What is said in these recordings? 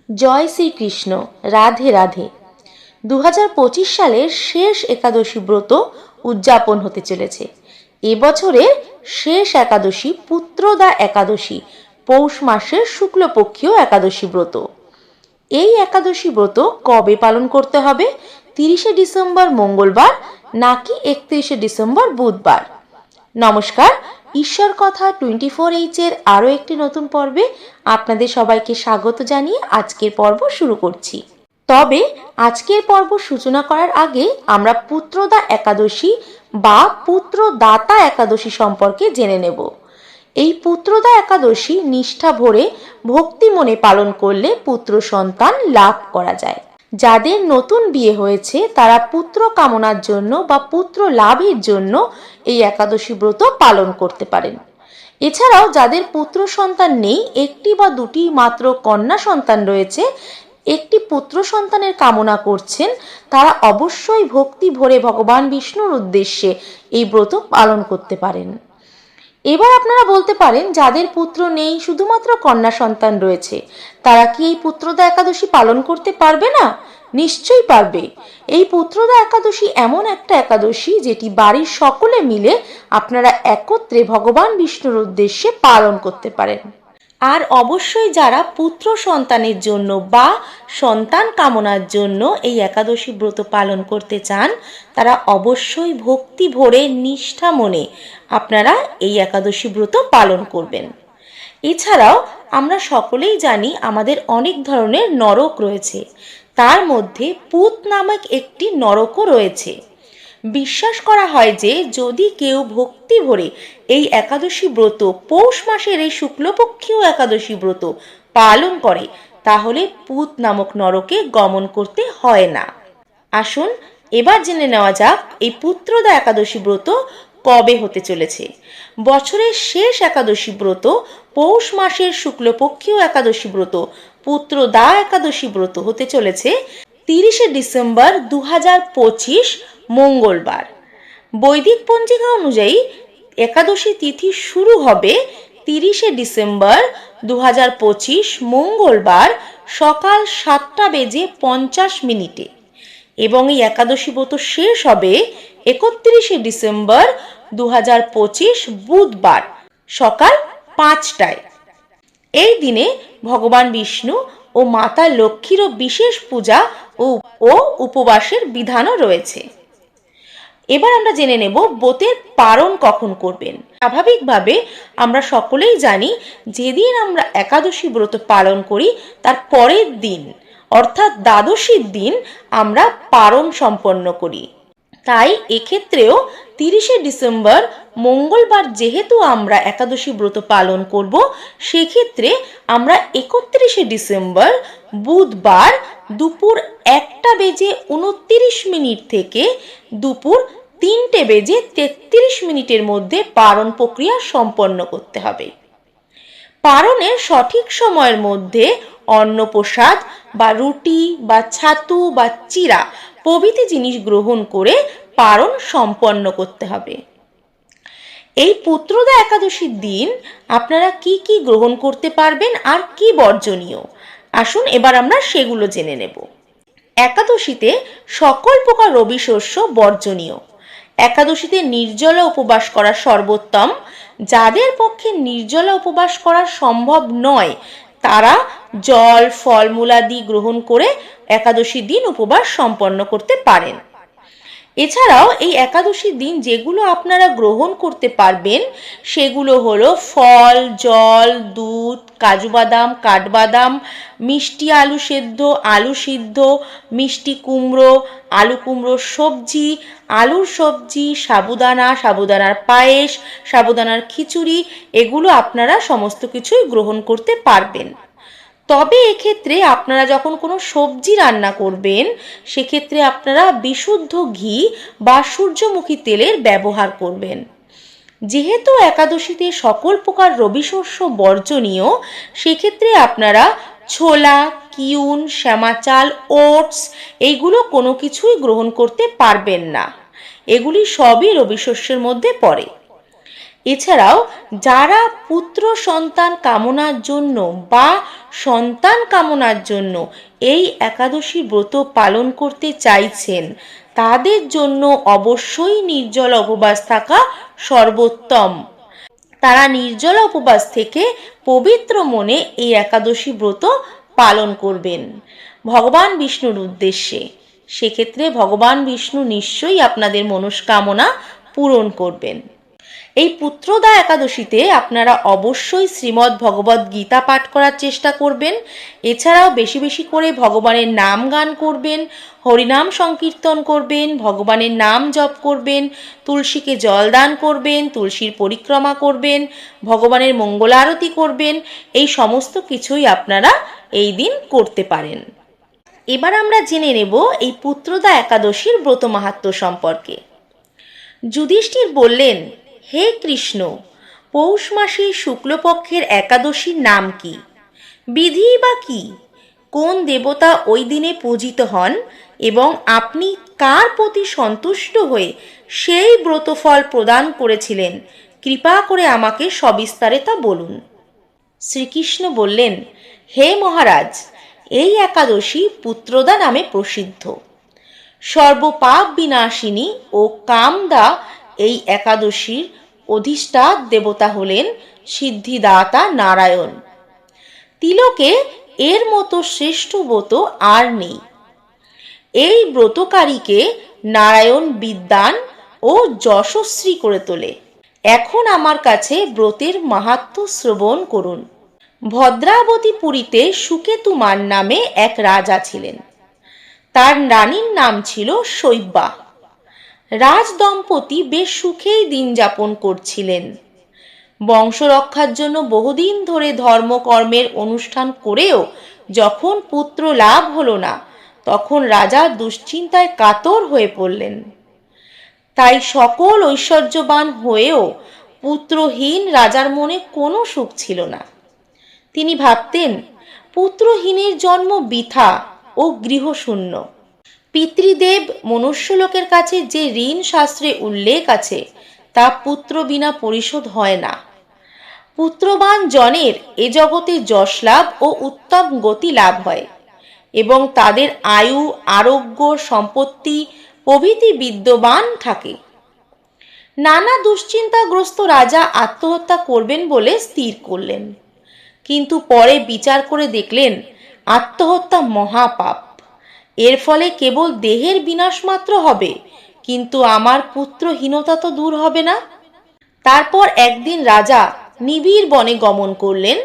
জয় শ্রীকৃষ্ণ, রাধে রাধে। 2025 সালের শেষ একাদশী ব্রত উদযাপন হতে চলেছে। এবছরের শেষ একাদশী পুত্রদা একাদশী, পৌষ মাসের শুক্লপক্ষীয় একাদশী ব্রত। এই একাদশী ব্রত কবে পালন করতে হবে? 30শে ডিসেম্বর মঙ্গলবার নাকি 31শে ডিসেম্বর বুধবার? নমস্কার, ঈশ্বর কথা 24H এর আরও একটি নতুন পর্বে আপনাদের সবাইকে স্বাগত জানিয়ে আজকের পর্ব শুরু করছি। তবে আজকের পর্ব সূচনা করার আগে আমরা পুত্রদা একাদশী বা পুত্রদাতা একাদশী সম্পর্কে জেনে নেব। এই পুত্রদা একাদশী নিষ্ঠা ভরে ভক্তি মনে পালন করলে পুত্র সন্তান লাভ করা যায়। যাদের নতুন বিয়ে হয়েছে তারা পুত্র কামনার জন্য বা পুত্র লাভের জন্য এই একাদশী ব্রত পালন করতে পারেন। এছাড়াও যাদের পুত্র সন্তান নেই, একটি বা দুটি মাত্র কন্যা সন্তান রয়েছে, একটি পুত্র সন্তানের কামনা করছেন, তারা অবশ্যই ভক্তি ভরে ভগবান বিষ্ণুর উদ্দেশ্যে এই ব্রত পালন করতে পারেন। এবার আপনারা বলতে পারেন, যাদের পুত্র নেই, শুধুমাত্র কন্যা সন্তান রয়েছে, তারা কি এই পুত্রদা একাদশী পালন করতে পারবে না? নিশ্চয়ই পারবে। এই পুত্রদা একাদশী এমন একটা একাদশী যেটি বাড়ির সকলে মিলে আপনারা একত্রে ভগবান বিষ্ণুর উদ্দেশ্যে পালন করতে পারেন। আর অবশ্যই যারা পুত্র সন্তানের জন্য বা সন্তান কামনার জন্য এই একাদশী ব্রত পালন করতে চান, তারা অবশ্যই ভক্তি ভরে নিষ্ঠা মনে আপনারা এই একাদশী ব্রত পালন করবেন। এছাড়াও আমরা সকলেই জানি আমাদের অনেক ধরনের নরক রয়েছে, তার মধ্যে পুত নামক একটি নরকও রয়েছে। বিশ্বাস করা হয় যে যদি কেউ ভক্তি ভরে এই একাদশী ব্রত, পৌষ মাসের এই শুক্লপক্ষীয় একাদশী ব্রত পালন করে, তাহলে পুত নামক নরকে গমন করতে হয় না। আসুন এবার জেনে নেওয়া যাক এই পুত্রদা একাদশী ব্রত কবে হতে চলেছে। বছরের শেষ একাদশী ব্রত, পৌষ মাসের শুক্লপক্ষীয় একাদশী ব্রত, পুত্রদা একাদশী ব্রত হতে চলেছে 30শে ডিসেম্বর 2025 মঙ্গলবার। বৈদিক পঞ্জিকা অনুযায়ী একাদশী তিথি শুরু হবে 30শে ডিসেম্বর 2025 মঙ্গলবার সকাল 7:50 এবং এই একাদশী ব্রত শেষ হবে 31শে ডিসেম্বর 2025 বুধবার সকাল 5টায়। এই দিনে ভগবান বিষ্ণু ও মাতা লক্ষ্মীরও বিশেষ পূজা ও উপবাসের বিধানও রয়েছে। এবার আমরা জেনে নেব ব্রতের পারণ কখন করবেন। স্বাভাবিকভাবে আমরা সকলেই জানি, যেদিন আমরা একাদশী ব্রত পালন করি তার পরের দিন অর্থাৎ দ্বাদশীর দিন আমরা পারণ সম্পন্ন করি। তাই এক্ষেত্রেও 30শে ডিসেম্বর মঙ্গলবার যেহেতু আমরা একাদশী ব্রত পালন করব, সেক্ষেত্রে আমরা 31শে ডিসেম্বর বুধবার দুপুর 1:29 থেকে দুপুর 3:33 মধ্যে পারণ প্রক্রিয়া সম্পন্ন করতে হবে। পারণের সঠিক সময়ের মধ্যে অন্ন প্রসাদ বা রুটি বা ছাতু বা চিরা প্রভৃতি জিনিস গ্রহণ করে পারণ সম্পন্ন করতে হবে। এই পুত্রদা একাদশীর দিন আপনারা কি কি গ্রহণ করতে পারবেন আর কি বর্জনীয়, আসুন এবার আমরা সেগুলো জেনে নেব। একাদশীতে সকল প্রকার রবি শস্য বর্জনীয়। একাদশীতে নির্জলা উপবাস করা সর্বোত্তম। যাদের পক্ষে নির্জলা উপবাস করা সম্ভব নয়, তারা জল ফলমূলাদি গ্রহণ করে একাদশীর দিন উপবাস সম্পন্ন করতে পারেন। এছাড়াও এই একাদশীর দিন যেগুলো আপনারা গ্রহণ করতে পারবেন সেগুলো হলো ফল, জল, দুধ, কাজু বাদাম, কাঠবাদাম, মিষ্টি আলু সেদ্ধ, আলু সিদ্ধ, মিষ্টি কুমড়ো, আলু কুমড়োর সবজি, আলুর সবজি, সাবুদানা, সাবুদানার পায়েস, সাবুদানার খিচুড়ি, এগুলো আপনারা সমস্ত কিছুই গ্রহণ করতে পারবেন। তবে এক্ষেত্রে আপনারা যখন কোনো সবজি রান্না করবেন, সেক্ষেত্রে আপনারা বিশুদ্ধ ঘি বা সূর্যমুখী তেলের ব্যবহার করবেন। যেহেতু একাদশীতে সকল প্রকার রবি শস্য বর্জনীয়, সেক্ষেত্রে আপনারা ছোলা, কিউন, শ্যামা চাল, ওটস এইগুলো কোনো কিছুই গ্রহণ করতে পারবেন না। এগুলি সবই রবি শস্যের মধ্যে পড়ে। এছাড়াও যারা পুত্র সন্তান কামনার জন্য বা সন্তান কামনার জন্য এই একাদশী ব্রত পালন করতে চাইছেন, তাদের জন্য অবশ্যই নির্জল উপবাস থাকা সর্বোত্তম। তারা নির্জল উপবাস থেকে পবিত্র মনে এই একাদশী ব্রত পালন করবেন ভগবান বিষ্ণুর উদ্দেশ্যে। সেক্ষেত্রে ভগবান বিষ্ণু নিশ্চয়ই আপনাদের মনস্কামনা পূরণ করবেন। এই পুত্রদা একাদশীতে আপনারা অবশ্যই শ্রীমদ্ ভগবদ্ গীতা পাঠ করার চেষ্টা করবেন। এছাড়াও বেশি বেশি করে ভগবানের নাম গান করবেন, হরিনাম সংকীর্তন করবেন, ভগবানের নাম জপ করবেন, তুলসীকে জল দান করবেন, তুলসীর পরিক্রমা করবেন, ভগবানের মঙ্গলারতি করবেন। এই সমস্ত কিছুই আপনারা এই দিন করতে পারেন। এবার আমরা জেনে নেব এই পুত্রদা একাদশীর ব্রত মাহাত্ম্য সম্পর্কে। যুধিষ্ঠির বললেন, হে কৃষ্ণ, পৌষ মাসে শুক্লপক্ষের একাদশীর নাম কি? বিধি বা কি? কোন দেবতা ওই দিনে পূজিত হন এবং আপনি কার প্রতি সন্তুষ্ট হয়ে সেই ব্রতফল প্রদান করেছিলেন? কৃপা করে আমাকে সবিস্তারে তা বলুন। শ্রীকৃষ্ণ বললেন, হে মহারাজ, এই একাদশী পুত্রদা নামে প্রসিদ্ধ। সর্বপাপ বিনাশিনী ও কামদা এই একাদশীর অধিষ্ঠা দেবতা হলেন সিদ্ধিদাতা নারায়ণ। তিলকে এর মতো শ্রেষ্ঠ ব্রত আর নেই। এই ব্রতকারীকে নারায়ণ বিদ্বান ও যশস্বী করে তোলে। এখন আমার কাছে ব্রতের মাহাত্ম্য শ্রবণ করুন। ভদ্রাবতী পুরীতে সুকেতুমান নামে এক রাজা ছিলেন। তার রানীর নাম ছিল শৈব্যা। রাজ দম্পতি বেশ সুখেই দিন যাপন করছিলেন। বংশ রক্ষার জন্য বহুদিন ধরে ধর্মকর্মের অনুষ্ঠান করেও যখন পুত্র লাভ হলো না, তখন রাজা দুশ্চিন্তায় কাতর হয়ে পড়লেন। তাই সকল ঐশ্বর্যবান হয়েও পুত্রহীন রাজার মনে কোনো সুখ ছিল না। তিনি ভাবতেন, পুত্রহীনের জন্ম বৃথা ও গৃহশূন্য। পিতৃদেব মনুষ্যলোকের কাছে যে ঋণ শাস্ত্রে উল্লেখ আছে, তা পুত্র বিনা পরিশোধ হয় না। পুত্রবান জনের এ জগতে যশ লাভ ও উত্তম গতি লাভ হয় এবং তাদের আয়ু, আরোগ্য, সম্পত্তি প্রভৃতি বিদ্যমান থাকে। নানা দুশ্চিন্তাগ্রস্ত রাজা আত্মহত্যা করবেন বলে স্থির করলেন, কিন্তু পরে বিচার করে দেখলেন আত্মহত্যা মহাপাপ। এর ফলে কেবল দেহের বিনাশ মাত্র হবে, কিন্তু আমার পুত্রহীনতা তো দূর হবে না। তারপর একদিন রাজা নিবিড় বনে গমন করলেন।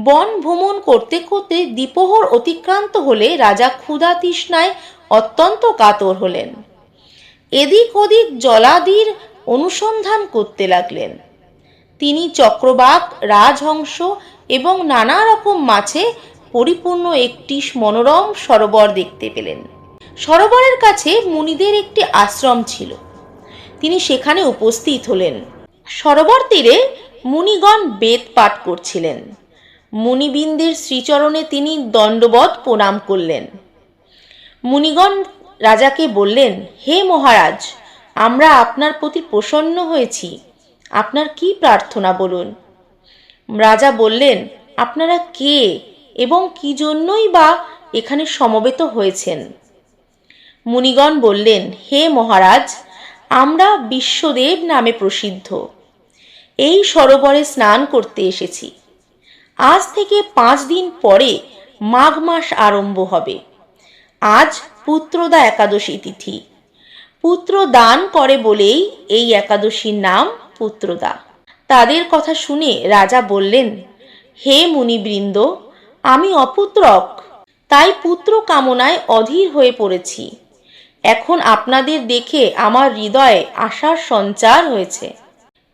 বন ভ্রমণ করতে করতে দ্বিপ্রহর অতিক্রান্ত হলে রাজা ক্ষুধা তৃষ্ণায় অত্যন্ত কাতর হলেন। এদিক ওদিক জলাদির অনুসন্ধান করতে লাগলেন। তিনি চক্রবাক, রাজহংস এবং নানা রকম মাছে পরিপূর্ণ একটি মনোরম সরোবর দেখতে পেলেন। সরোবরের কাছে মুনিদের একটি আশ্রম ছিল। তিনি সেখানে উপস্থিত হলেন। সরোবর তীরে মুনিগণ বেদ পাঠ করছিলেন। মুনিবৃন্দের শ্রীচরণে তিনি দণ্ডবৎ প্রণাম করলেন। মুনিগণ রাজাকে বললেন, হে মহারাজ, আমরা আপনার প্রতি প্রসন্ন হয়েছি। আপনার কি প্রার্থনা বলুন। রাজা বললেন, আপনারা কে এবং কি জন্যই বা এখানে সমবেত হয়েছেন? মুনিগণ বললেন, হে মহারাজ, আমরা বিশ্বদেব নামে প্রসিদ্ধ। এই সরোবরে স্নান করতে এসেছি। আজ থেকে 5 দিন পরে মাঘ মাস আরম্ভ হবে। আজ পুত্রদা একাদশী তিথি। পুত্র দান করে বলেই এই একাদশীর নাম পুত্রদা। তাদের কথা শুনে রাজা বললেন, হে মুনিবৃন্দ, আমি অপুত্রক, তাই পুত্র কামনায় অধীর হয়ে পড়েছি। এখন আপনাদের দেখে আমার হৃদয়ে আশার সঞ্চার হয়েছে।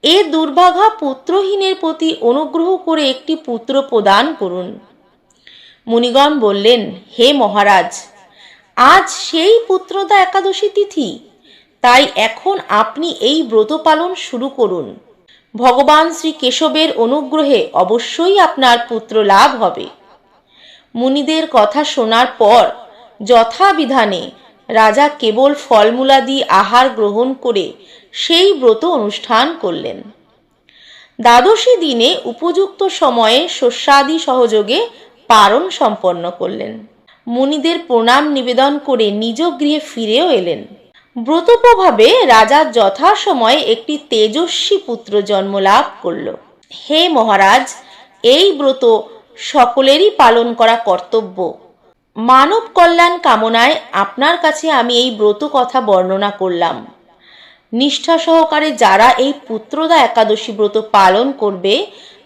এ দুর্ভাগা পুত্রহীনের প্রতি অনুগ্রহ করে একটি পুত্র প্রদান করুন। মুনিগণ বললেন, হে মহারাজ, আজ সেই পুত্রদা একাদশী তিথি, তাই এখন আপনি এই ব্রত পালন শুরু করুন। ভগবান শ্রী কেশবের অনুগ্রহে অবশ্যই আপনার পুত্র লাভ হবে। মুনিদের কথা শোনার পর যথাবিধানে রাজা কেবল ফলমূলাদি আহার গ্রহণ করে সেই ব্রত অনুষ্ঠান করলেন। দ্বাদশী দিনে উপযুক্ত সময়ে শস্যাদি সহযোগে পারণ সম্পন্ন করলেন। মুনিদের প্রণাম নিবেদন করে নিজ গৃহে ফিরেও এলেন। ব্রত প্রভাবে রাজার যথাসময়ে একটি তেজস্বী পুত্র জন্ম লাভ করল। হে মহারাজ, এই ব্রত সকলেরই পালন করা কর্তব্য। মানব কল্যাণ কামনায় আপনার কাছে আমি এই ব্রত কথা বর্ণনা করলাম। নিষ্ঠা সহকারে যারা এই পুত্রদা একাদশী ব্রত পালন করবে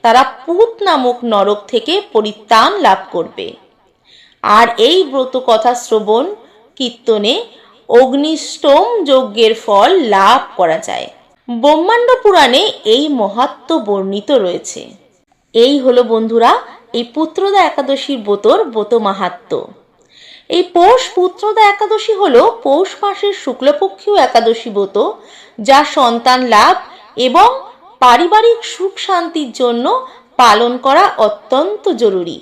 তারা পুত নামক নরক থেকে পরিত্রাণ লাভ করবে। আর এই ব্রত কথা শ্রবণ কীর্তনে অগ্নিষ্টম যজ্ঞের ফল লাভ করা যায়। ব্রহ্মাণ্ড পুরাণে এই মাহাত্ম্য বর্ণিত রয়েছে। এই হলো বন্ধুরা এই পুত্রদা একাদশীর ব্রত মাহাত্ম্য। এই পৌষ পুত্রদা একাদশী হলো পৌষ মাসের শুক্লপক্ষীয় একাদশী ব্রত, যা সন্তান লাভ এবং পারিবারিক সুখ শান্তির জন্য পালন করা অত্যন্ত জরুরি।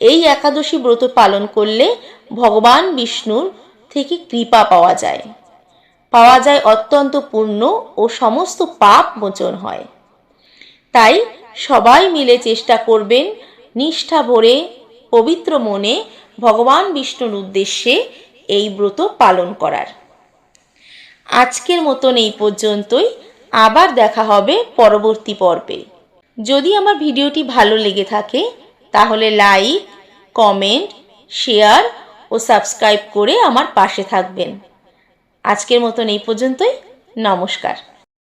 এই একাদশী ব্রত পালন করলে ভগবান বিষ্ণুর থেকে কৃপা পাওয়া যায় অত্যন্ত পুণ্য ও সমস্ত পাপ মোচন হয়। তাই সবাই মিলে চেষ্টা করবেন নিষ্ঠা ভরে পবিত্র মনে ভগবান বিষ্ণুর উদ্দেশ্যে এই ব্রত পালন করার। আজকের মতন এই পর্যন্তই। আবার দেখা হবে পরবর্তী পর্বে। যদি আমার ভিডিওটি ভালো লেগে থাকে তাহলে লাইক, কমেন্ট, শেয়ার ও সাবস্ক্রাইব করে আমার পাশে থাকবেন। আজকের মতন এই পর্যন্তই। নমস্কার।